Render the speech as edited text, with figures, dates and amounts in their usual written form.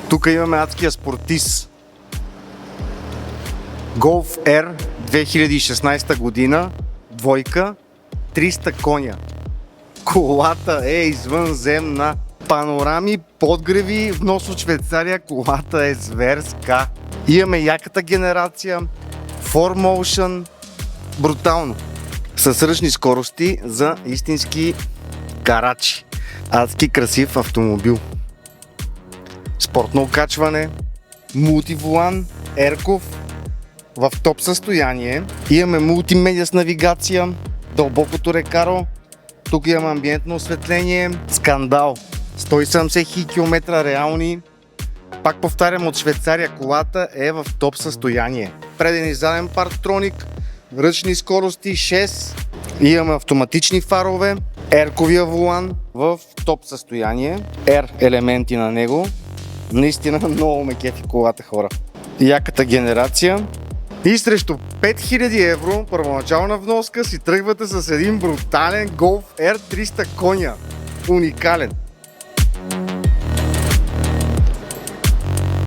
Тук имаме адския спортист. Golf R 2016 година, двойка, 300 коня. Колата е извънземна. Панорами, подгреви, внос от Швейцария, колата е зверска. Имаме яката генерация, 4Motion, брутално. С ръчни скорости за истински карачи. Адски красив автомобил. Спортно окачване, мултиволан, ерков, в топ състояние. Имаме мултимедия с навигация, дълбокото рекаро. Тук имаме амбиентно осветление, скандал. 170 км реални. Пак повтарям, от Швейцария колата е в топ състояние. Преден и заден парктроник, ръчни скорости 6. Имаме автоматични фарове, ерковия волан в топ състояние. R елементи на него. Наистина много ме кефи колата, хора. Яката генерация. И срещу 5000 евро първоначална вноска си тръгвате с един брутален Golf R 300 коня. Уникален.